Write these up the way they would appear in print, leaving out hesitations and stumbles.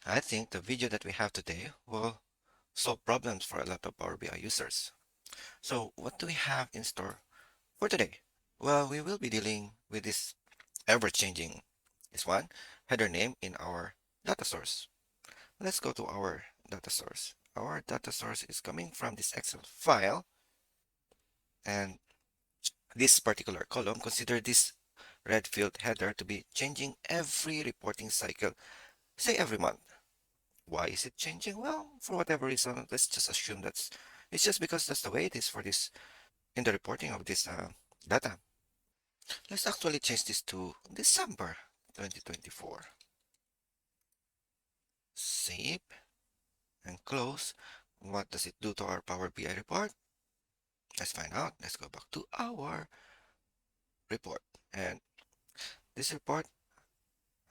I think the video that we have today will solve problems for a lot of Power BI users. So what do we have in store for today? Well, we will be dealing with this ever-changing this one header name in our data source. Let's go to our data source. Our data source is coming from this Excel file, and this particular column, consider this red field header to be changing every reporting cycle, say every month. Why is it changing? Well, for whatever reason, let's just assume it's just because that's the way it is for this in the reporting of this data. Let's actually change this to December 2024. Save and close. What does it do to our Power BI report? Let's find out. Let's go back to our report. And this report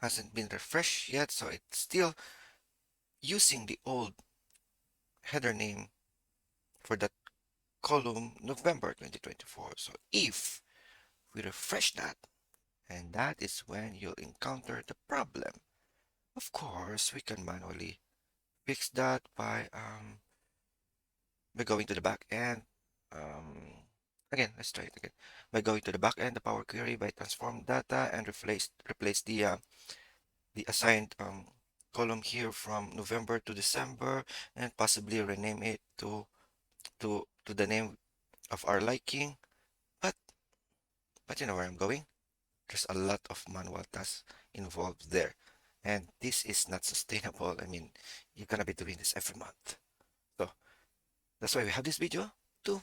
hasn't been refreshed yet, so it's still using the old header name for that column November 2024. So if we refresh that, and that is when you'll encounter the problem. Of course, we can manually fix that by going to the back end. Again, let's try it again. By going to the back end, the Power Query by transform data and replace the assigned column here from November to December, and possibly rename it to the name of our liking. But you know where I'm going. There's a lot of manual tasks involved there. And this is not sustainable. I mean, you're gonna be doing this every month. So that's why we have this video to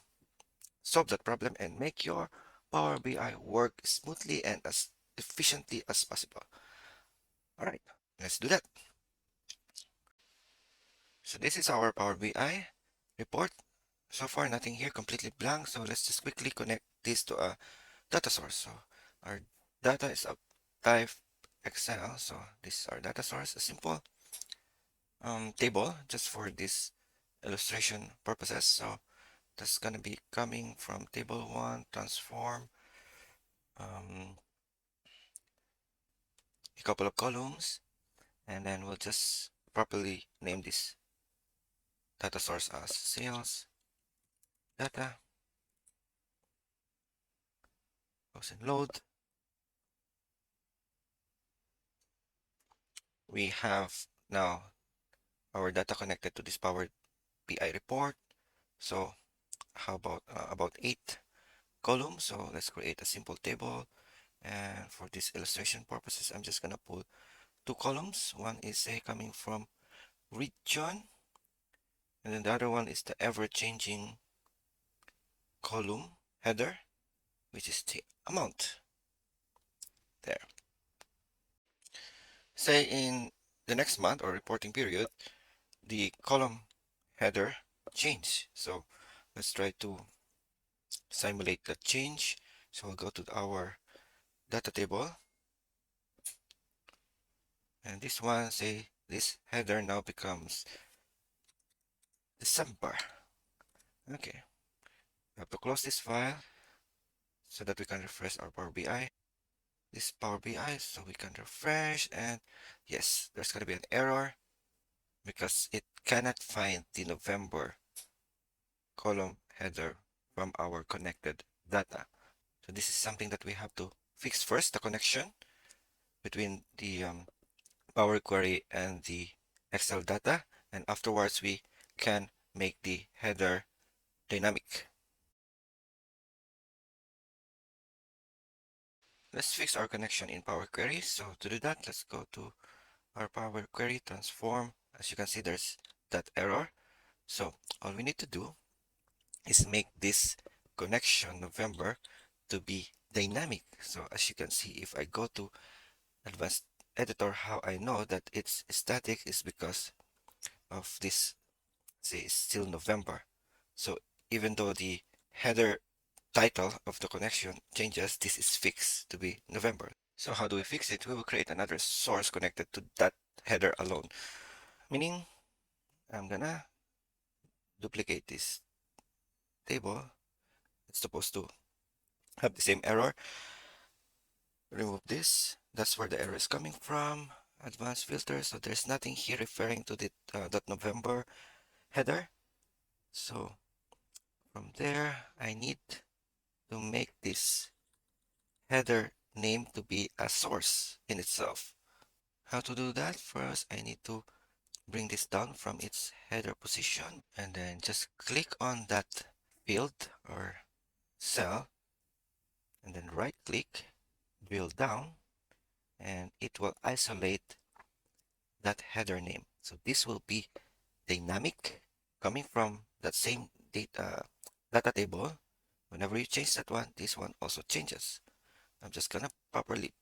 solve that problem and make your Power BI work smoothly and as efficiently as possible. All right, let's do that. So this is our Power BI report. So far, nothing here, completely blank. So let's just quickly connect this to a data source. So our data is of type Excel. So this is our data source, a simple table just for this illustration purposes. So that's gonna be coming from table one, transform um, a couple of columns, and then we'll just properly name this data source as sales data. Goes in load. We have now our data connected to this Power BI report. So how about 8 columns? So let's create a simple table. And for this illustration purposes, I'm just gonna pull 2 columns. One is say coming from region, and then the other one is the ever-changing column header, which is the amount there. Say in the next month or reporting period, the column header change. So let's try to simulate that change. So we'll go to our data table, and this one, say this header now becomes December. Okay, we have to close this file so that we can refresh our Power BI. This Power BI, so we can refresh, and yes, there's gonna be an error because it cannot find the November column header from our connected data. So this is something that we have to fix first, the connection between the Power Query and the Excel data, and afterwards we can make the header dynamic. Let's fix our connection in Power Query. So to do that, let's go to our Power Query transform. As you can see, there's that error. So all we need to do is make this connection November to be dynamic. So as you can see, if I go to advanced editor, how I know that it's static is because of this, say, it's still November. So even though the header title of the connection changes, this is fixed to be November. So how do we fix it? We will create another source connected to that header alone. Meaning, I'm gonna duplicate this table. It's supposed to have the same error. Remove this. That's where the error is coming from. advanced filter. So there's nothing here referring to the that November header. So from there, I need to make this header name to be a source in itself. How to do that? First, I need to bring this down from its header position and then just click on that field or cell and then right click, drill down, and it will isolate that header name. So this will be dynamic coming from that same data table. Whenever you change that one, this one also changes. I'm just gonna properly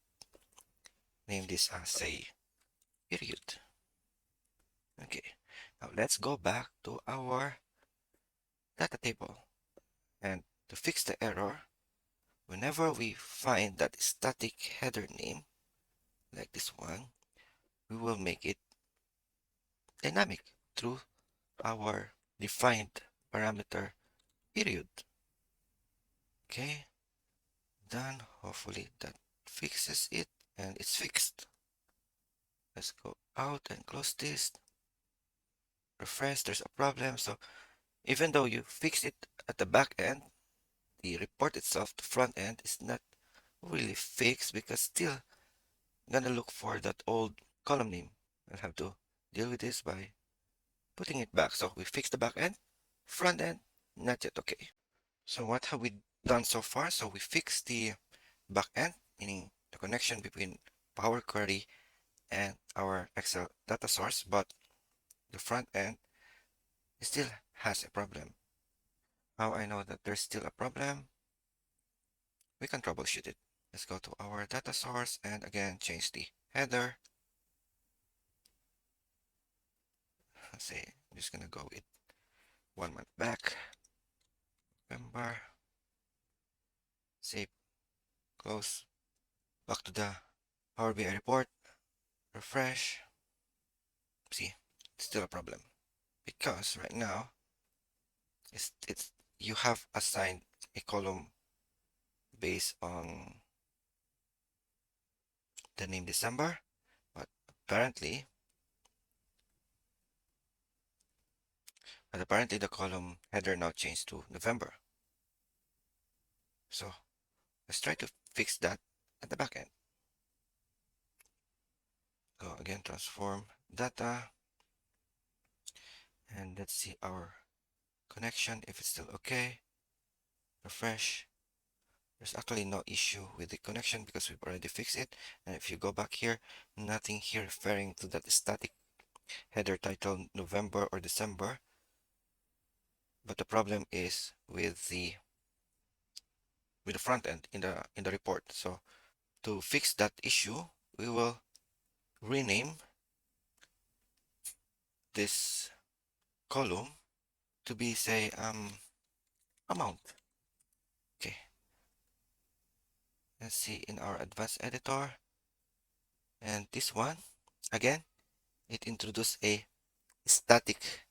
name this as say period. Okay, now let's go back to our data table. And to fix the error, whenever we find that static header name, like this one, we will make it dynamic through our defined parameter period. Okay, done. Hopefully that fixes it and it's fixed. Let's go out and close this. Refresh, there's a problem. So even though you fix it at the back end, the report itself, the front end, is not really fixed because still gonna look for that old column name. I'll have to deal with this by putting it back. So we fixed the back end, front end, not yet okay. So what have we done so far? So we fixed the back end, meaning the connection between Power Query and our Excel data source, but the front end still has a problem. How I know that there's still a problem? We can troubleshoot it. Let's go to our data source and again change the header. Let's say I'm just gonna go with 1 month back, November, save, close, back to the Power BI report, refresh. See, it's still a problem because right now it's you have assigned a column based on the name December, but apparently the column header now changed to November. So let's try to fix that at the back end. Go again, transform data, and let's see our connection if it's still okay. Refresh. There's actually no issue with the connection because we've already fixed it. And if you go back here, nothing here referring to that static header title November or December. But the problem is with the front end in the report. So to fix that issue, we will rename this column to be say amount. Okay. Let's see in our advanced editor. And this one, again, it introduced a static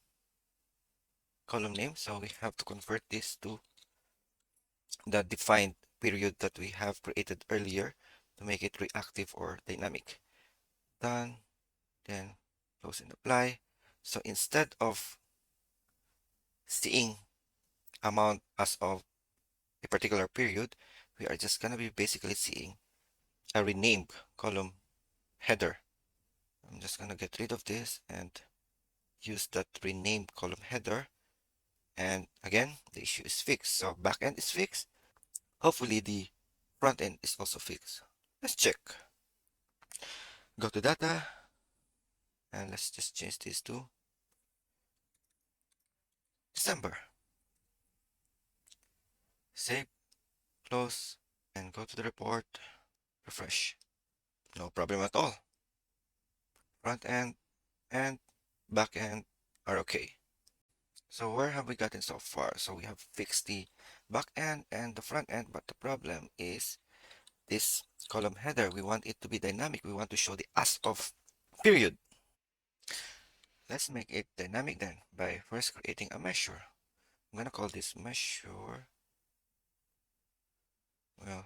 column name. So we have to convert this to the defined period that we have created earlier to make it reactive or dynamic. Done. Then close and apply. So instead of seeing amount as of a particular period, we are just gonna be basically seeing a renamed column header. I'm just gonna get rid of this and use that renamed column header. And again, the issue is fixed. So backend is fixed. Hopefully the front end is also fixed. Let's check. Go to data and let's just change this to December. Save, close, and go to the report. Refresh. No problem at all. Front end and back end are okay. So where have we gotten so far? So we have fixed the back end and the front end, but the problem is this column header. We want it to be dynamic. We want to show the as of period. Let's make it dynamic then by first creating a measure. I'm gonna call this measure. Well,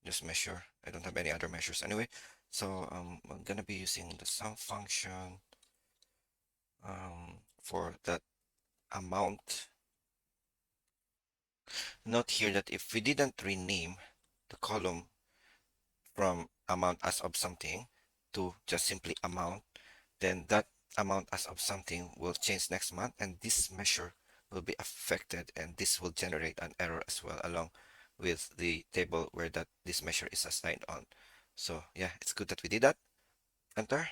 just measure. I don't have any other measures anyway. So I'm gonna be using the sum function for that amount. Note here that if we didn't rename the column from amount as of something to just simply amount, then that amount as of something will change next month, and this measure will be affected, and this will generate an error as well along with the table where that this measure is assigned on. So yeah, it's good that we did that. Enter.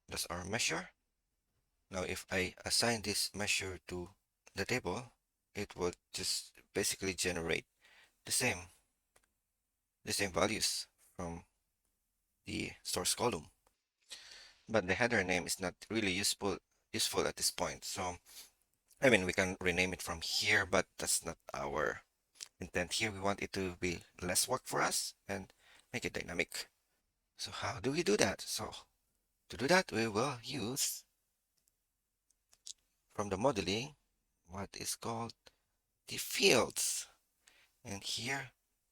That's our measure. Now if I assign this measure to the table, it will just basically generate the same the same values from the source column. But the header name is not really useful at this point. So I mean, we can rename it from here, but that's not our intent here. We want it to be less work for us and make it dynamic. So how do we do that? So to do that, we will use from the modeling what is called the fields. And here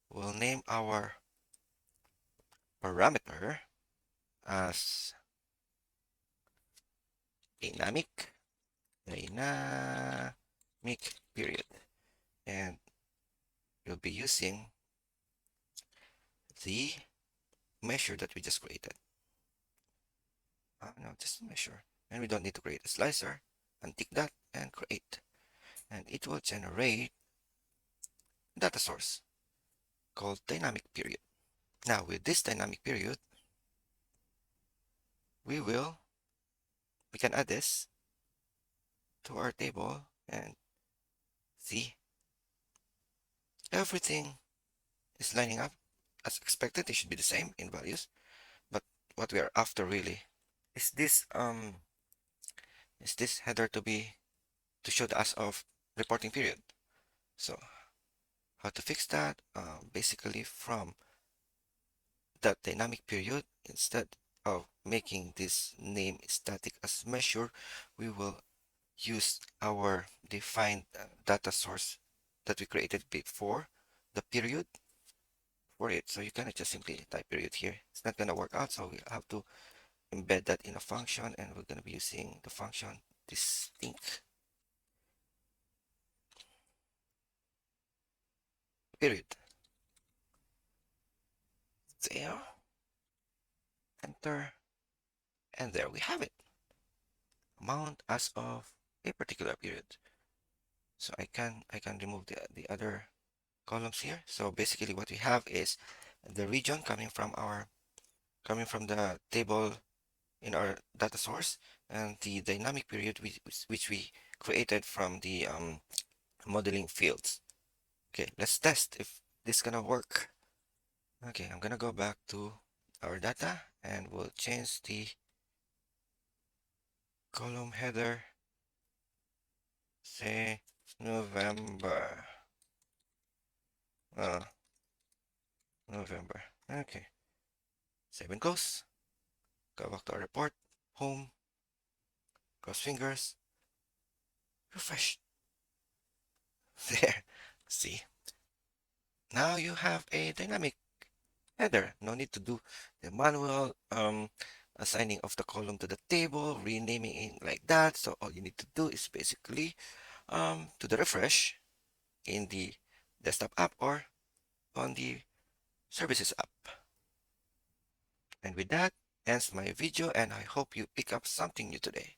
we'll name our parameter as dynamic, dynamic period. And we'll be using the measure that we just created. No, just measure. And we don't need to create a slicer. Untick that and create. And it will generate data source called dynamic period. Now with this dynamic period, we can add this to our table and see everything is lining up as expected. They should be the same in values, but what we are after really is this header to show the as of reporting period. So how to fix that? Basically from that dynamic period, instead of making this name static as measure, we will use our defined data source that we created before the period for it. So you cannot just simply type period here. It's not going to work out. So we have to embed that in a function, and we're going to be using the function distinct period. There, enter, and there we have it. Amount as of a particular period. So I can remove the other columns here. So basically what we have is the region coming from the table in our data source, and the dynamic period which we created from the modeling fields. Okay, let's test if this is gonna work. Okay, I'm gonna go back to our data and we'll change the column header, say November. Uh, November. Okay, save and close. Go back to our report, home, cross fingers, refresh. There. See, now you have a dynamic header. No need to do the manual assigning of the column to the table, renaming it like that. So all you need to do is basically do the refresh in the desktop app or on the services app. And with that ends my video, and I hope you pick up something new today.